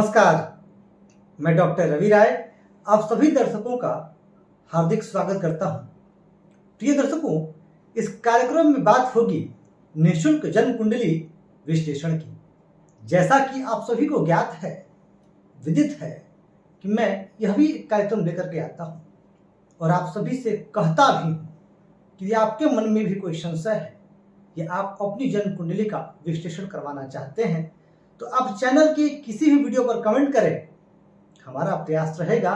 नमस्कार, मैं डॉक्टर रवि राय आप सभी दर्शकों का हार्दिक स्वागत करता हूं। प्रिय दर्शकों, इस कार्यक्रम में बात होगी निःशुल्क जन्म कुंडली विश्लेषण की। जैसा कि आप सभी को ज्ञात है, विदित है कि मैं यह भी एक कार्यक्रम लेकर के आता हूं और आप सभी से कहता भी हूं कि यदि आपके मन में भी कोई संशय है या आप अपनी जन्म कुंडली का विश्लेषण करवाना चाहते हैं तो आप चैनल के किसी भी वीडियो पर कमेंट करें। हमारा प्रयास रहेगा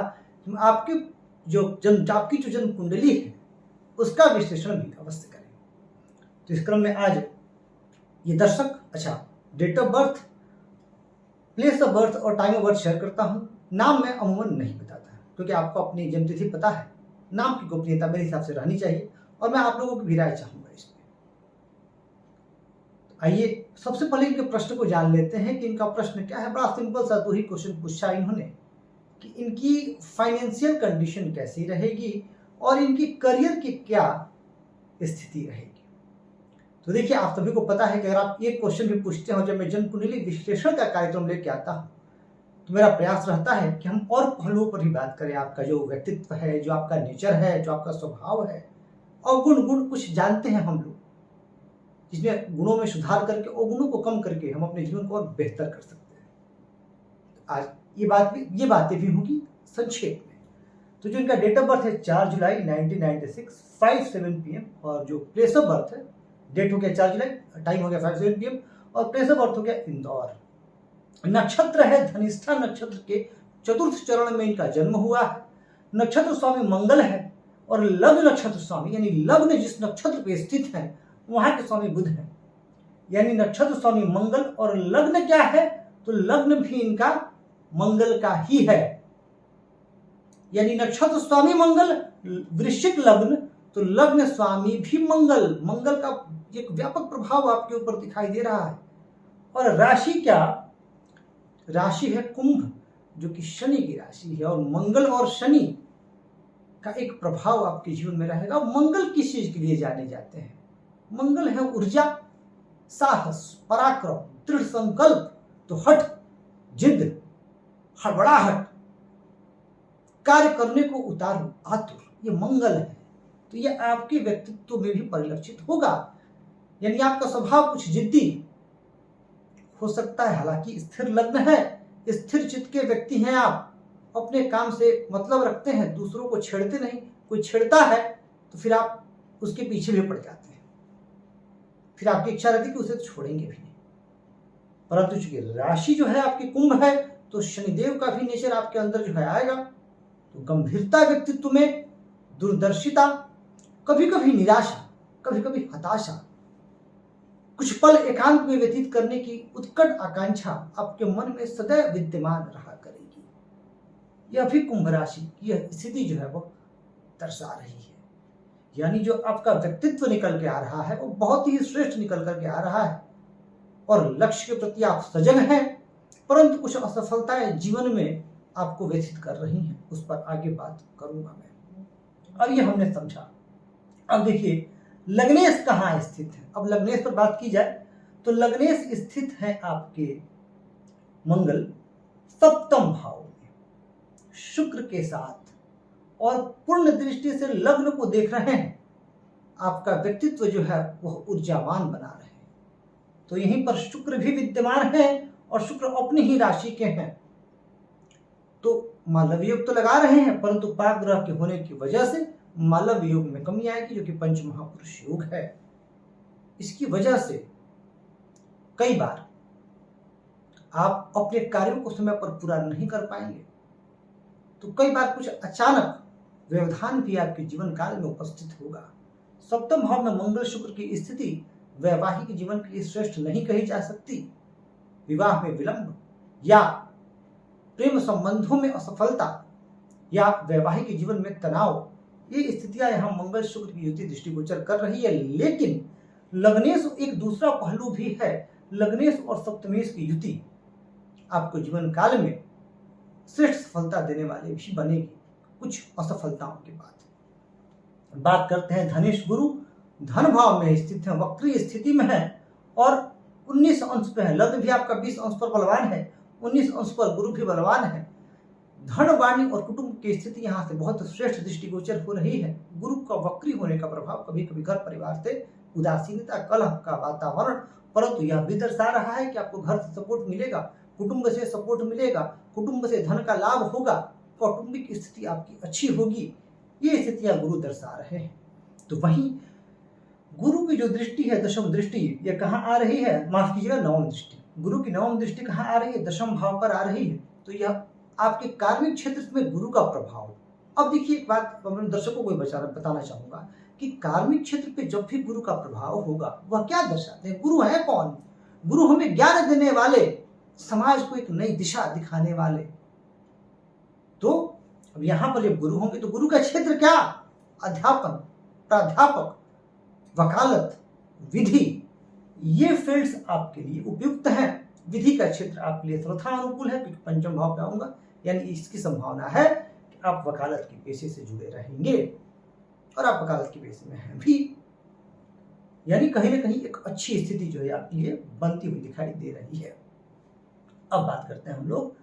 कि हम आपकी जो जन्म कुंडली है उसका विश्लेषण भी अवश्य करें। तो इस क्रम में आज ये दर्शक date of birth, place of birth और टाइम ऑफ बर्थ शेयर करता हूँ। नाम मैं अमूमन नहीं बताता क्योंकि आपको अपनी जन्मतिथि पता है। नाम की गोपनीयता मेरे हिसाब से रहनी चाहिए और मैं आप लोगों की भी राय चाहूँगा इसमें। आइए सबसे पहले इनके प्रश्न को जान लेते हैं कि इनका प्रश्न क्या है। बड़ा सिंपल सा दो ही क्वेश्चन पूछा इन्होंने कि इनकी फाइनेंशियल कंडीशन कैसी रहेगी और इनकी करियर की क्या स्थिति रहेगी। तो देखिए, आप सभी को पता है कि अगर आप एक क्वेश्चन भी पूछते हो जब मैं जन्म कुंडली विश्लेषण का कार्यक्रम लेके आता हूँ तो मेरा प्रयास रहता है कि हम और पहलुओं पर ही बात करें। आपका जो व्यक्तित्व है, जो आपका नेचर है, जो आपका स्वभाव है और गुण कुछ जानते हैं हम लोग, जिसमें गुणों में सुधार करके और गुणों को कम करके हम अपने जीवन को और बेहतर कर सकते हैं। आज ये बातें भी होंगी संक्षेप में। तो जो इनका डेट ऑफ बर्थ है 4 जुलाई 1996 5:07 PM और जो प्लेस ऑफ बर्थ है, डेट हो गया 4 जुलाई, टाइम हो गया 5:07 PM और प्लेस ऑफ बर्थ हो गया इंदौर। नक्षत्र है धनिष्ठा नक्षत्र के चतुर्थ चरण में इनका जन्म हुआ है। नक्षत्र स्वामी मंगल है और लग्न नक्षत्र स्वामी यानी लग्न जिस नक्षत्र पे स्थित है वहां के स्वामी बुध है। यानी नक्षत्र स्वामी मंगल और लग्न क्या है तो लग्न भी इनका मंगल का ही है। यानी नक्षत्र स्वामी मंगल, वृश्चिक लग्न, तो लग्न स्वामी भी मंगल। मंगल का एक व्यापक प्रभाव आपके ऊपर दिखाई दे रहा है। और राशि क्या? राशि है कुंभ, जो कि शनि की राशि है। और मंगल और शनि का एक प्रभाव आपके जीवन में रहेगा। मंगल किस चीज के लिए जाने जाते हैं? मंगल है ऊर्जा, साहस, पराक्रम, दृढ़ संकल्प, तो हठ, जिद, हड़बड़ाहट, कार्य करने को उतारू, आतुर, ये मंगल है। तो ये आपके व्यक्तित्व में भी परिलक्षित होगा। यानी आपका स्वभाव कुछ जिद्दी हो सकता है। हालांकि स्थिर लग्न है, स्थिर चित्त के व्यक्ति हैं आप, अपने काम से मतलब रखते हैं, दूसरों को छेड़ते नहीं। कोई छेड़ता है तो फिर आप उसके पीछे भी पड़ जाते हैं, फिर आपकी इच्छा रहती है कि उसे छोड़ेंगे भी नहीं। परंतु चूंकि राशि जो है आपकी कुंभ है तो शनिदेव का भी नेचर आपके अंदर जो है आएगा। तो गंभीरता व्यक्तित्व में, दूरदर्शिता, कभी कभी निराशा, कभी कभी हताशा, कुछ पल एकांत में व्यतीत करने की उत्कट आकांक्षा आपके मन में सदैव विद्यमान रहा करेगी। यह भी कुंभ राशि की यह स्थिति जो है वो दर्शा रही है। यानी जो आपका व्यक्तित्व निकल के आ रहा है वो बहुत ही श्रेष्ठ निकल करके आ रहा है और लक्ष्य के प्रति आप सजग हैं, परंतु कुछ असफलताएं जीवन में आपको व्यथित कर रही हैं। उस पर आगे बात करूंगा मैं। अब ये हमने समझा। अब देखिए लग्नेश कहाँ स्थित है। अब लग्नेश पर बात की जाए तो लग्नेश स्थित है आपके मंगल सप्तम भाव में शुक्र के साथ और पूर्ण दृष्टि से लग्न को देख रहे हैं। आपका व्यक्तित्व जो है वह ऊर्जावान बना रहे हैं। तो यहीं पर शुक्र भी विद्यमान है और शुक्र अपनी ही राशि के हैं। तो मालव्य योग तो लगा रहे हैं, परंतु पाप ग्रह के होने की वजह से मालव्य योग में कमी आएगी, जो कि पंच महापुरुष योग है। इसकी वजह से कई बार आप अपने कार्यों को समय पर पूरा नहीं कर पाएंगे। तो कई बार कुछ अचानक व्यवधान भी आपके जीवन काल में उपस्थित होगा। सप्तम भाव में मंगल शुक्र की स्थिति वैवाहिक जीवन के लिए श्रेष्ठ नहीं कही जा सकती। विवाह में विलंब या प्रेम संबंधों में असफलता या वैवाहिक जीवन में तनाव, ये स्थितियां यहाँ मंगल शुक्र की युति दृष्टिगोचर कर रही है। लेकिन लग्नेश एक दूसरा पहलू भी है। लग्नेश और सप्तमेश की युति आपको जीवन काल में श्रेष्ठ सफलता देने वाले भी बनेगी कुछ असफलताओं के बाद। बात करते हैं धनेश गुरु, धन भाव में स्थित है, वक्री स्थिति में है और 19 अंश पे है। लग्न भी आपका 20 अंश पर बलवान है 19 अंश पर गुरु भी बलवान है। धन, वाणी और कुटुंब की स्थिति यहाँ से बहुत श्रेष्ठ दृष्टिगोचर हो रही है। गुरु का वक्री होने का प्रभाव कभी कभी घर परिवार से उदासीनता, कलह का वातावरण, परंतु यह भी दर्शा रहा है कि आपको घर से सपोर्ट मिलेगा, कुटुंब से सपोर्ट मिलेगा, कुटुंब से धन का लाभ होगा, कौटुंबिक स्थिति आपकी अच्छी होगी। ये स्थितियां गुरु दर्शा रहे हैं। तो वहीं गुरु की जो दृष्टि है, दशम दृष्टि, ये कहाँ आ रही है? माफ कीजिएगा, नवम दृष्टि। गुरु की नवम दृष्टि कहाँ आ रही है? दशम भाव पर आ रही है। तो यह आपके कार्मिक क्षेत्र में गुरु का प्रभाव। अब देखिए, एक बात मैं दर्शकों को बताना चाहूंगा कि कार्मिक क्षेत्र पे जब भी गुरु का प्रभाव होगा, वह क्या दर्शाते हैं? गुरु है कौन? गुरु हमें ज्ञान देने वाले, समाज को एक नई दिशा दिखाने वाले। तो अब यहां पर जब गुरु होंगे तो गुरु का क्षेत्र क्या? अध्यापन, प्राध्यापक, वकालत, विधि, ये फील्ड्स आपके लिए उपयुक्त हैं। विधि का क्षेत्र आपके लिए सर्वथा अनुकूल है क्योंकि पंचम भाव पे आऊंगा, यानी इसकी संभावना है कि आप वकालत के पेशे से जुड़े रहेंगे और आप वकालत के पेशे में हैं भी, यानी कहीं ना कहीं एक अच्छी स्थिति जो है आपके लिए बनती हुई दिखाई दे रही है। अब बात करते हैं हम लोग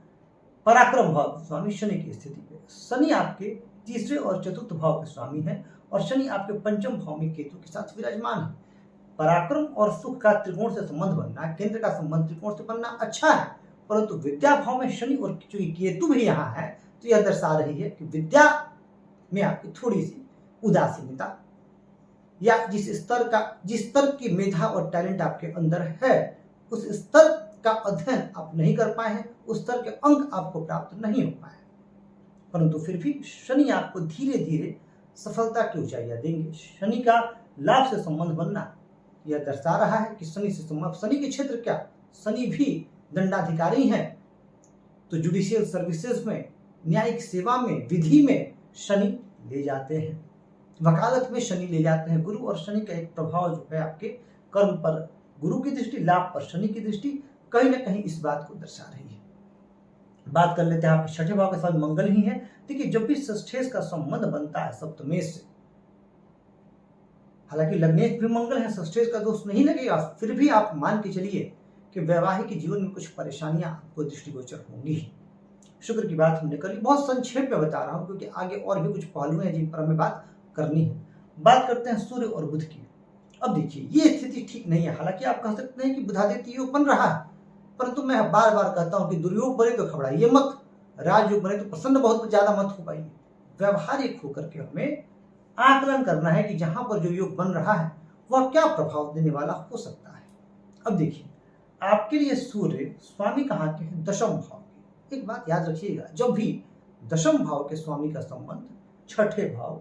पराक्रम भाव स्वामी शनि की स्थिति पे। शनि आपके तीसरे और चतुर्थ भाव के स्वामी है और शनि आपके पंचम भाव में केतु के साथ विराजमान है। पराक्रम और सुख का त्रिकोण से संबंध बनना, केंद्र का संबंध त्रिकोण से बनना अच्छा है, परंतु विद्या भाव में शनि और केतु भी यहाँ है, तो यह दर्शा रही है कि विद्या में आपकी थोड़ी सी उदासीनता, या जिस स्तर की मेधा और टैलेंट आपके अंदर है, उस स्तर का अध्ययन आप नहीं कर पाए हैं, उस स्तर के अंक आपको प्राप्त नहीं हो पाए, परंतु फिर भी शनि आपको धीरे धीरे सफलता की ऊंचाइयां देंगे। शनि का लाभ से संबंध बनना यह दर्शा रहा है कि शनि के क्षेत्र क्या? शनि भी दंडाधिकारी हैं, तो जुडिशियल सर्विसेज में, न्यायिक सेवा में, विधि में शनि ले जाते हैं, वकालत में शनि ले जाते हैं। गुरु और शनि का एक प्रभाव जो है आपके कर्म पर गुरु की दृष्टि, लाभ पर शनि की दृष्टि, कहीं ना कहीं इस बात को दर्शा रही है। बात कर लेते हैं आपके छठे भाव के साथ मंगल ही है। देखिए, जब भी षष्ठेश का संबंध बनता है सप्तमेश से, हालांकि लग्नेश भी मंगल है, षष्ठेश का दोष नहीं लगेगा, फिर भी आप मान के चलिए कि वैवाहिक जीवन में कुछ परेशानियां आपको दृष्टिगोचर होंगी। शुक्र की बात हमने करी, बहुत संक्षेप में बता रहा हूं क्योंकि आगे और भी कुछ पहलू हैं जिन पर हमें बात करनी है। बात करते हैं सूर्य और बुध की। अब देखिए, ये स्थिति ठीक नहीं है। हालांकि आप कह सकते हैं कि बुधादित्य योग बन रहा है, परंतु मैं बार बार कहता हूं कि दुर्योग बने तो घबराइए मत, राजयोग बने तो प्रसन्न बहुत ज्यादा मत हो पाइए। व्यवहारिक होकर के हमें आकलन करना है कि जहां पर जो योग बन रहा है वह क्या प्रभाव देने वाला हो सकता है। अब देखिए, आपके लिए सूर्य स्वामी कहाँ के हैं? दशम भाव के। एक बात याद रखिएगा, जब भी दशम भाव के स्वामी का संबंध छठे भाव,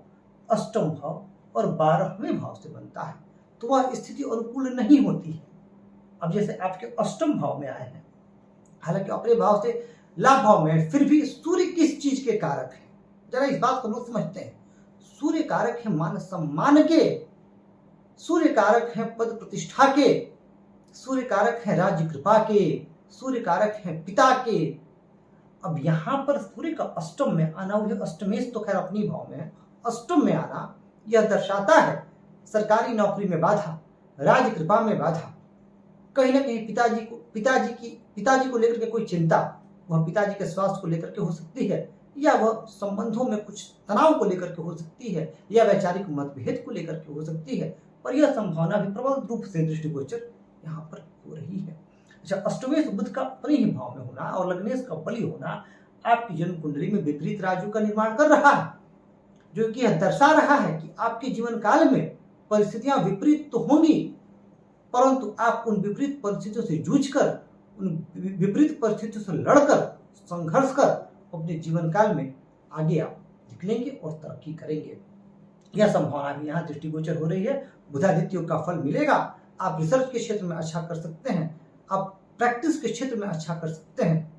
अष्टम भाव और 12वें भाव से बनता है तो वह स्थिति अनुकूल नहीं होती है। अब जैसे आपके अष्टम भाव में आए हैं, हालांकि अपने भाव से लाभ भाव में, फिर भी सूर्य किस चीज के कारक है? जरा इस बात को लोग समझते हैं। सूर्य कारक है मान सम्मान के, सूर्य कारक है पद प्रतिष्ठा के, सूर्य कारक है राज्य कृपा के, सूर्य कारक है पिता के। अब यहां पर सूर्य का अष्टम में आना, वह अष्टमेश तो खैर अपनी भाव में है, अष्टम में आना यह दर्शाता है सरकारी नौकरी में बाधा, राज कृपा में बाधा, कहीं ना कहीं पिताजी को लेकर के कोई चिंता, वह पिताजी के स्वास्थ्य को लेकर के हो सकती है, या वह संबंधों में कुछ तनाव को लेकर के हो सकती है, या वैचारिक मतभेद को लेकर के हो सकती है, पर यह संभावना भी प्रबल रूप से दृष्टिगोचर यहाँ पर हो रही है। अच्छा, अष्टमेश बुध का अपने ही भाव में होना और लग्नेश का बलि होना आपकी जन्म कुंडली में विपरीत राजयोग का निर्माण कर रहा है, जो कि यह दर्शा रहा है कि आपके जीवन काल में परिस्थितियां विपरीत तो होंगी, परंतु आप उन विपरीत परिस्थितियों से जूझकर, उन विपरीत परिस्थितियों से लड़कर, संघर्ष कर अपने जीवन काल में आगे आप निकलेंगे और तरक्की करेंगे। यह संभावना भी यहाँ दृष्टिगोचर हो रही है। बुधादित्य योग का फल मिलेगा। आप रिसर्च के क्षेत्र में अच्छा कर सकते हैं, आप प्रैक्टिस के क्षेत्र में अच्छा कर सकते हैं,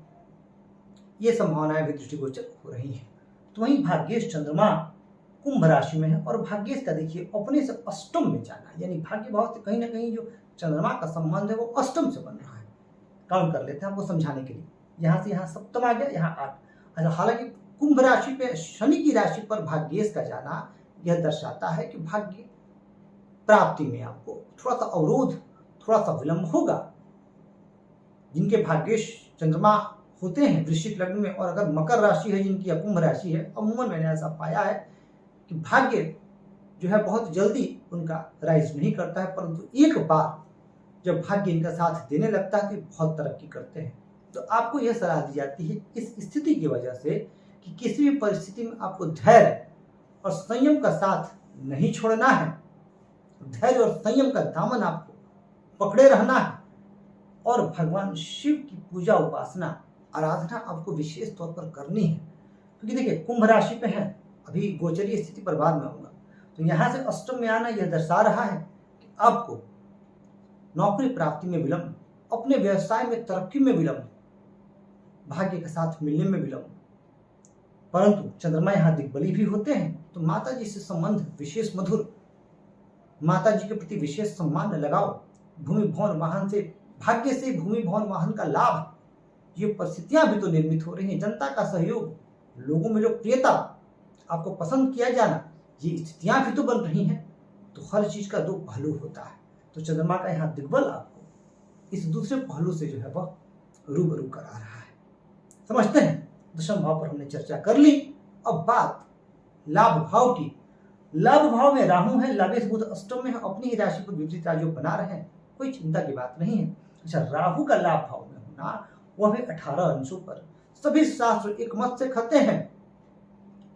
ये संभावनाएं भी दृष्टिगोचर हो रही हैं। तो वहीं भाग्येश चंद्रमा कुंभ राशि में है और भाग्येश का देखिए अपने से अष्टम में जाना, यानी भाग्य भाव से कहीं ना कहीं जो चंद्रमा का संबंध है वो अष्टम से बन रहा है। काउंट कर लेते हैं आपको समझाने के लिए। यहाँ से यहाँ सप्तम आ गया, यहाँ 8। हालांकि कुंभ राशि पे शनि की राशि पर भाग्येश का जाना यह दर्शाता है कि भाग्य प्राप्ति में आपको थोड़ा सा अवरोध, थोड़ा सा विलंब होगा। जिनके भाग्येश चंद्रमा होते हैं वृश्चिक लग्न में, और अगर मकर राशि है जिनकी या कुंभ राशि है, अमूमन मैंने ऐसा पाया है कि भाग्य जो है बहुत जल्दी उनका राइज नहीं करता है, परंतु एक बार जब भाग्य इनका साथ देने लगता है तो बहुत तरक्की करते हैं। तो आपको यह सलाह दी जाती है इस स्थिति की वजह से कि किसी भी परिस्थिति में आपको धैर्य और संयम का साथ नहीं छोड़ना है। धैर्य और संयम का दामन आपको पकड़े रहना है, और भगवान शिव की पूजा उपासना आराधना आपको विशेष तौर पर करनी है। क्योंकि देखिए कुंभ राशि पे है, अभी गोचरीय स्थिति पर बाद में आऊंगा, तो यहाँ से अष्टम में आना यह दर्शा रहा है कि आपको नौकरी प्राप्ति में विलंब, अपने व्यवसाय में तरक्की में विलंब, भाग्य के साथ मिलने में विलंब। परंतु चंद्रमा यहाँ दिग्बली भी होते हैं, तो माता जी से संबंध विशेष मधुर, माता जी के प्रति विशेष सम्मान लगाओ, भूमि भवन वाहन से, भाग्य से भूमि भवन वाहन का लाभ, ये परिस्थितियां भी तो निर्मित हो रही हैं। जनता का सहयोग, लोगों में लोकप्रियता, आपको पसंद किया जाना, ये स्थितियां भी तो बन रही हैं। तो हर चीज का दो पहलू होता है। तो चंद्रमा का यहाँ दिग्बल आपको इस दूसरे पहलू से जो है वह रूबरू करा रहा है। समझते हैं? दशम भाव पर हमने चर्चा कर ली। अब बात लाभ भाव की। लाभ भाव में राहु है, लाभेश बुध अष्टम में है, अपनी ही राशि पर विपरीत राजयोग बना रहे हैं, कोई चिंता की बात नहीं है। अच्छा, राहु का लाभ भाव में होना, वह भी 18 अंशों पर। सभी शास्त्र एक मत से कहते हैं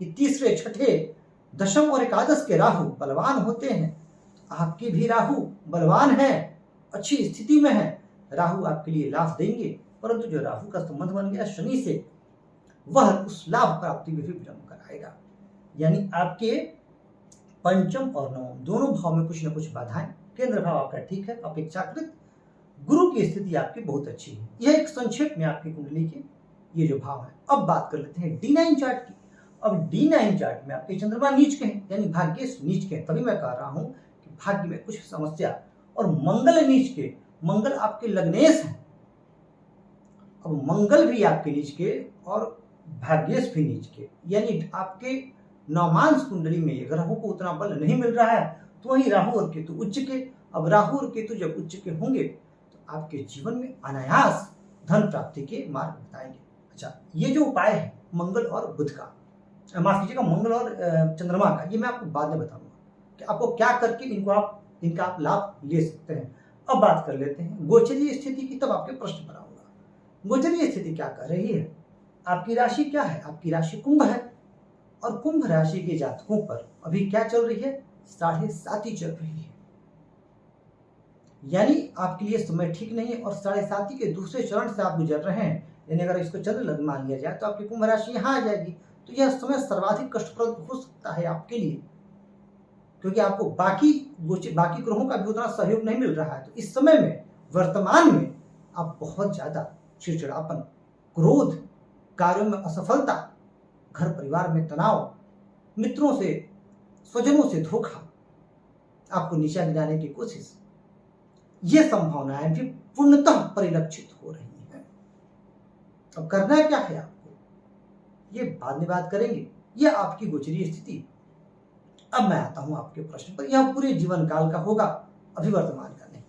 कि तीसरे, छठे, दशम और एकादश के राहु बलवान होते हैं। आपके भी राहु बलवान है, अच्छी स्थिति में है, राहु आपके लिए लाभ देंगे। परंतु जो राहु का संबंध बन गया शनि से, वह उस लाभ प्राप्ति में भी विलंब कराएगा। यानी आपके पंचम और नवम दोनों भाव में कुछ न कुछ बाधाएं। केंद्र भाव आपका ठीक है, अपेक्षाकृत गुरु की स्थिति आपकी बहुत अच्छी है। यह एक संक्षेप में आपकी कुंडली के ये जो भाव है। अब बात कर लेते हैं D9 चार्ट की। अब D9 चार्ट में आपके चंद्रमा नीच के हैं, यानी भाग्य नीच के हैं। तभी मैं कह रहा हूं कि भाग्य में कुछ समस्या, और मंगल नीच के, मंगल आपके लग्नेश है। अब मंगल भी आपके नीच के और भाग्येश भी नीच के, यानी आपके नवमांश कुंडली में राहु को उतना बल नहीं मिल रहा है, तो वहीं राहु और केतु उच्च के। अब राहु और केतु जब उच्च के होंगे तो आपके जीवन में अनायास धन प्राप्ति के मार्ग बताएंगे। अच्छा, ये जो उपाय है मंगल और बुध का, माफ कीजिएगा मंगल और चंद्रमा का, ये मैं आपको बाद में बताऊंगा कि आपको क्या करके इनका आप लाभ ले सकते हैं। अब बात कर लेते हैं गोचरीय स्थिति की, तब आपके प्रश्न पर आऊंगा। गोचरीय स्थिति क्या कर रही है? आपकी राशि क्या है? आपकी राशि कुंभ है, और कुंभ राशि के जातकों पर अभी क्या चल रही है? 7.5 चल रही है। यानी आपके लिए समय ठीक नहीं है, और 7.5 के दूसरे चरण से आप गुजर रहे हैं। यानी अगर इसको चंद्र लग्न मान लिया जाए तो आपकी कुंभ राशि यहाँ आ जाएगी। तो यह समय सर्वाधिक कष्टप्रद हो सकता है आपके लिए, क्योंकि आपको बाकी ग्रहों का भी उतना सहयोग नहीं मिल रहा है। तो इस समय में, वर्तमान में, आप बहुत ज्यादा चिड़चिड़ापन, क्रोध, कार्यों में असफलता, घर परिवार में तनाव, मित्रों से, स्वजनों से धोखा, आपको नीचा गिराने की कोशिश, ये संभावनाएं भी पूर्णतः परिलक्षित हो रही हैं। अब करना क्या है आपको, ये बाद में बात करेंगे। यह आपकी गोचरीय स्थिति। अब मैं आता हूं आपके प्रश्न पर। यह पूरे जीवन काल का होगा, अभी वर्तमान का नहीं।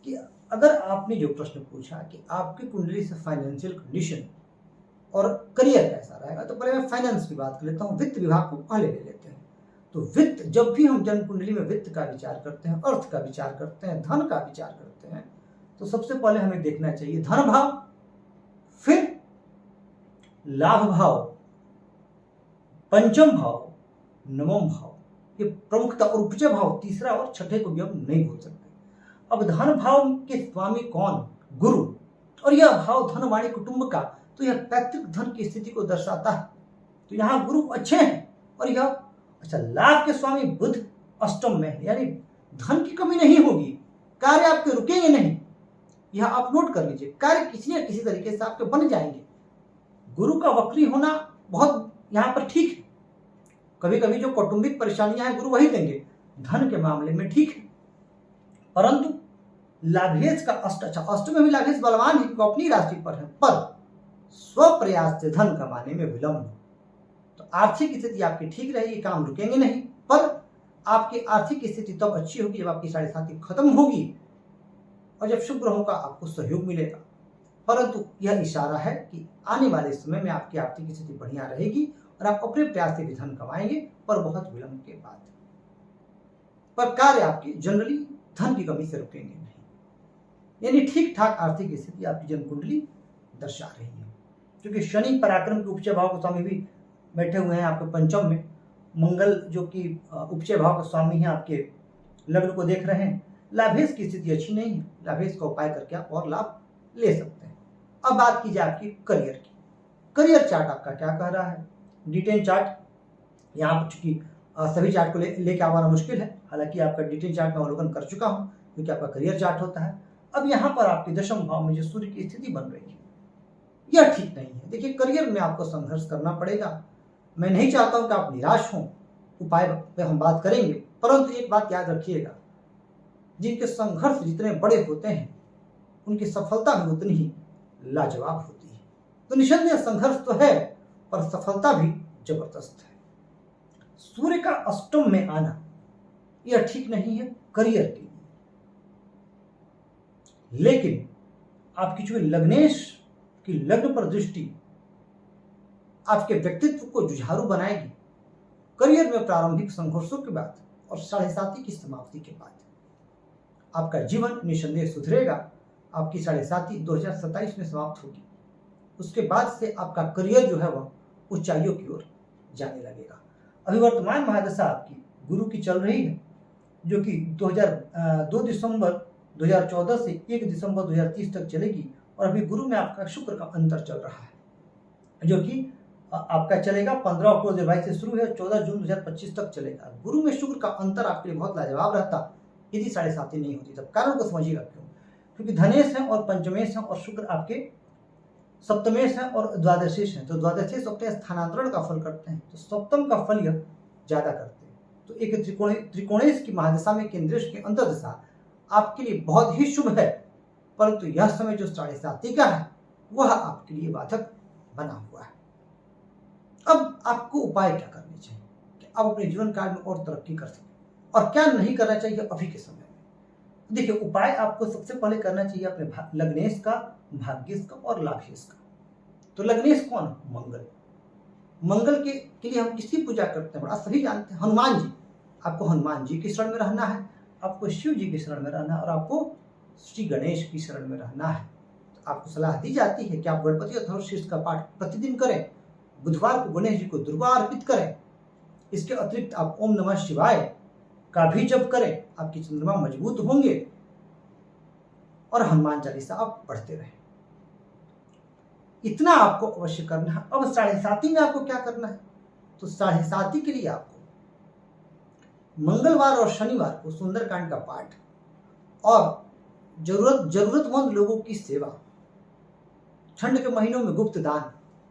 कि अगर आपने जो प्रश्न पूछा कि आपकी कुंडली से फाइनेंशियल कंडीशन और करियर कैसा रहेगा, तो पहले मैं फाइनेंस की बात कर लेता हूँ। वित्त विभाग को पहले ले लेते हैं। तो वित्त, जब भी हम जन्म कुंडली में वित्त का विचार करते हैं, अर्थ का विचार करते हैं, धन का विचार करते हैं, तो सबसे पहले हमें देखना चाहिए धन भाव, फिर लाभ भाव, पंचम भाव, नवम भाव, ये प्रमुखता, और उपजय भाव तीसरा और छठे को भी हम नहीं भूल सकते। अब धन भाव के स्वामी कौन? गुरु। और यह भाव धन वाणी कुटुंब का, तो यह पैतृक धन की स्थिति को दर्शाता है। तो यहाँ गुरु अच्छे हैं। और यह अच्छा, लाभ के स्वामी बुध अष्टम में है, यानी धन की कमी नहीं होगी, कार्य आपके रुकेंगे नहीं। यह आप नोट कर लीजिए, कार्य किसी न किसी तरीके से आपके बन जाएंगे। गुरु का वक्री होना बहुत यहाँ पर ठीक है। कभी कभी जो कौटुंबिक परेशानियां हैं गुरु वही देंगे, धन के मामले में ठीक है। परंतु लाभेश का अष्ट में भी लाभेश बलवान है, अपनी राशि पर है, पर स्वप्रयास से धन कमाने में विलंब। तो आर्थिक स्थिति आपकी ठीक रहेगी, काम रुकेंगे नहीं। पर आपकी आर्थिक स्थिति तब अच्छी होगी जब आपकी 7.5 खत्म होगी और जब शुभ ग्रहों का आपको सहयोग मिलेगा। परंतु यह इशारा है कि आने वाले समय में आपकी आर्थिक स्थिति बढ़िया रहेगी और आप अपने प्रयास से भी धन कमाएंगे, पर बहुत विलंब के बाद। पर कार्य आपके जनरली धन की कमी से रुकेंगे नहीं, यानी ठीक ठाक आर्थिक स्थिति आपकी जन्म कुंडली दर्शा रही है। क्योंकि शनि पराक्रम के उपचय भाव के स्वामी भी बैठे हुए हैं आपके पंचम में, मंगल जो कि उपचय भाव के स्वामी हैं आपके लग्न को देख रहे हैं। लाभेश की स्थिति अच्छी नहीं है, लाभेश का उपाय करके आप और लाभ ले सकते हैं। अब बात की जाए आपकी करियर की। करियर चार्ट आपका क्या कह रहा है? डिटेन चार्ट यहाँ पर चूंकि सभी चार्ट को लेके आना मुश्किल है, हालांकि आपका डिटेन चार्ट में अवलोकन कर चुका हूँ क्योंकि आपका करियर चार्ट होता है। अब यहाँ पर आपके दशम भाव में जो सूर्य की स्थिति बन रही है यह ठीक नहीं है। देखिए, करियर में आपको संघर्ष करना पड़ेगा। मैं नहीं चाहता हूं कि आप निराश हों, उपाय पे हम बात करेंगे, परंतु एक बात याद रखिएगा, जिनके संघर्ष जितने बड़े होते हैं उनकी सफलता भी उतनी ही लाजवाब होती है। तो निसंदेह संघर्ष तो है, पर सफलता भी जबरदस्त है। सूर्य का अष्टम में आना यह ठीक नहीं है करियर के लिए, लेकिन आपकी जो लग्नेश की लग्न पर दृष्टि आपके व्यक्तित्व को जुझारू बनाएगी। करियर में प्रारंभिक संघर्षों के बाद और 7.5 की समाप्ति के बाद आपका जीवन निसंदेह सुधरेगा। आपकी 7.5 2027 में समाप्त होगी। उसके बाद से आपका करियर जो है वह ऊंचाइयों की ओर जाने लगेगा। अभी वर्तमान महादशा आपकी गुरु की चल रही है, जो कि 2 दिसंबर 2014 से 1 दिसंबर 2030 तक चलेगी। और अभी गुरु में आपका शुक्र का अंतर चल रहा है, जो कि आपका चलेगा 15 अक्टूबर 2022 से शुरू है, 14 जून 2025 तक चलेगा। गुरु में शुक्र का अंतर आपके लिए बहुत लाजवाब रहता यदि 7.5 नहीं होती। तब कारण को समझिएगा क्यों? क्योंकि धनेश है और पंचमेश है और शुक्र आपके सप्तमेश है और द्वादशेश है। तो द्वादशेश अपने स्थानांतरण का फल करते हैं, तो सप्तम का फल यह ज्यादा करते हैं। तो एक त्रिकोणेश की महादशा में केंद्रेश की अंतर्दशा आपके लिए बहुत ही शुभ है, परंतु यह समय जो 7.5 का है वह आपके लिए बाधक बना हुआ है। अब आपको उपाय क्या करने चाहिए कि आप अपने जीवन काल में और तरक्की कर सकें, और क्या नहीं करना चाहिए अभी के समय में? देखिए, उपाय आपको सबसे पहले करना चाहिए अपने लग्नेश का, भाग्येश का और लाभेश का। तो लग्नेश कौन? मंगल। मंगल के लिए हम किसकी पूजा करते हैं? बड़ा सभी जानते हैं, हनुमान जी। आपको हनुमान जी की शरण में रहना है, आपको शिव जी की शरण में रहना है और आपको श्री गणेश की शरण में रहना है। तो आपको सलाह दी जाती है कि आप गणपति अथर्वशीर्ष का पाठ प्रतिदिन करें, बुधवार को गणेश जी को दुर्वा अर्पित करें। इसके अतिरिक्त आप ओम नमः शिवाय का भी जप करें, आपकी चंद्रमा मजबूत होंगे। और हनुमान चालीसा आप पढ़ते रहें। इतना आपको अवश्य करना है। अब 7.5 में आपको क्या करना है? तो 7.5 के लिए आपको मंगलवार और शनिवार को सुंदरकांड का पाठ और जरूरतमंद लोगों की सेवा, ठंड के महीनों में गुप्त दान,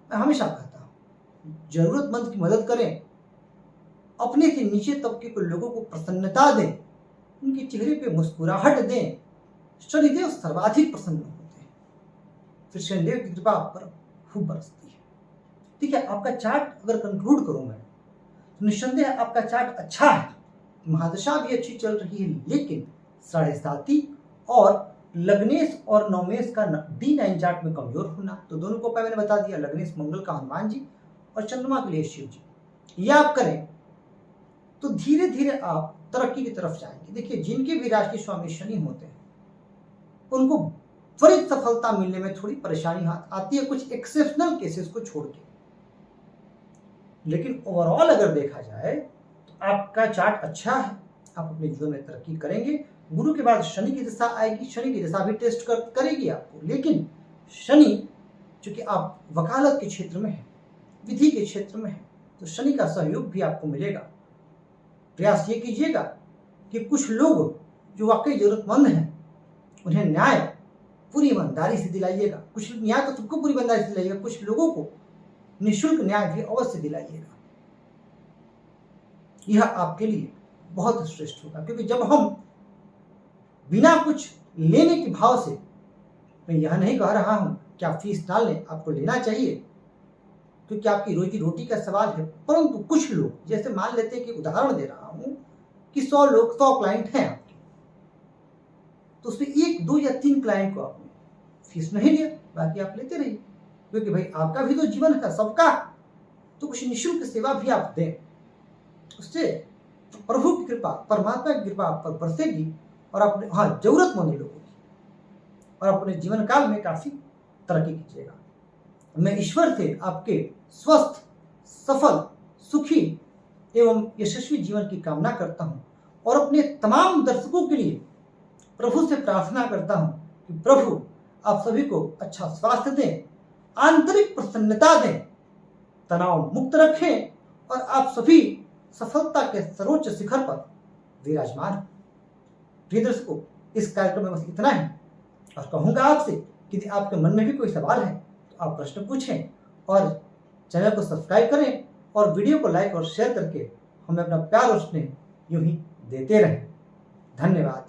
मैं हमेशा कहता हूं जरूरतमंद की मदद करें, अपने के नीचे तबके के लोगों को प्रसन्नता दें, उनके चेहरे पे मुस्कुराहट दें। शनिदेव सर्वाधिक प्रसन्न होते हैं, फिर शनिदेव की कृपा आप पर खूब बरसती है। ठीक है, आपका चार्ट अगर कंक्लूड करूं मैं, तो निस्संदेह आपका चार्ट अच्छा है, महादशा भी अच्छी चल रही है, लेकिन 7.5 और लग्नेश और नवमेश का D9 चार्ट में कमजोर होना। तो दोनों को मैंने बता दिया, लग्नेश मंगल का हनुमान जी और चंद्रमा के लिए शिव जी। यह आप करें तो धीरे धीरे आप तरक्की की तरफ जाएंगे। देखिए, जिनके भी राशि स्वामी शनि होते हैं उनको त्वरित सफलता मिलने में थोड़ी परेशानी आती है, कुछ एक्सेप्शनल केसेस को छोड़ के। लेकिन ओवरऑल अगर देखा जाए तो आपका चार्ट अच्छा है, आप अपने जीवन में तरक्की करेंगे। गुरु के बाद शनि की दशा आएगी, शनि की दशा भी टेस्ट करेगी आपको, लेकिन शनि चूंकि आप वकालत के क्षेत्र में हैं, विधि के क्षेत्र में हैं, तो शनि का सहयोग भी आपको मिलेगा। प्रयास ये कीजिएगा कि कुछ लोग जो वाकई जरूरतमंद हैं उन्हें न्याय पूरी ईमानदारी से दिलाइएगा। कुछ न्याय तो सबको पूरी ईमानदारी से दिलाइएगा, कुछ लोगों को निःशुल्क न्याय भी अवश्य दिलाइएगा। यह आपके लिए बहुत श्रेष्ठ होगा, क्योंकि जब हम बिना कुछ लेने के भाव से, मैं यह नहीं कह रहा हूं कि आप फीस डाल लें, आपको लेना चाहिए क्योंकि आपकी रोजी रोटी का सवाल है, परंतु कुछ लोग, जैसे मान लेते हैं कि उदाहरण दे रहा हूं कि 100 क्लाइंट हैं आपके, तो उसमें 1, 2 या 3 क्लाइंट को आपने फीस नहीं लिया, बाकी आप लेते रहिए, क्योंकि भाई आपका भी तो जीवन है, सबका। तो कुछ निःशुल्क सेवा भी आप दें, उससे प्रभु की कृपा, परमात्मा की कृपा आप पर बरसेगी और अपने जरूरतमंद लोगों की, और अपने जीवन काल में काफी तरक्की कीजिएगा। मैं ईश्वर से आपके स्वस्थ, सफल, सुखी एवं यशस्वी जीवन की कामना करता हूं और अपने तमाम दर्शकों के लिए प्रभु से प्रार्थना करता हूं कि प्रभु आप सभी को अच्छा स्वास्थ्य दें, आंतरिक प्रसन्नता दें, तनाव मुक्त रखें और आप सभी सफलता के सर्वोच्च शिखर पर विराजमान। प्रिय दर्शकों, इस कार्यक्रम में बस इतना ही, और कहूंगा आपसे कि यदि आपके मन में भी कोई सवाल है तो आप प्रश्न पूछें और चैनल को सब्सक्राइब करें और वीडियो को लाइक और शेयर करके हमें अपना प्यार और स्नेह यूं ही देते रहें। धन्यवाद।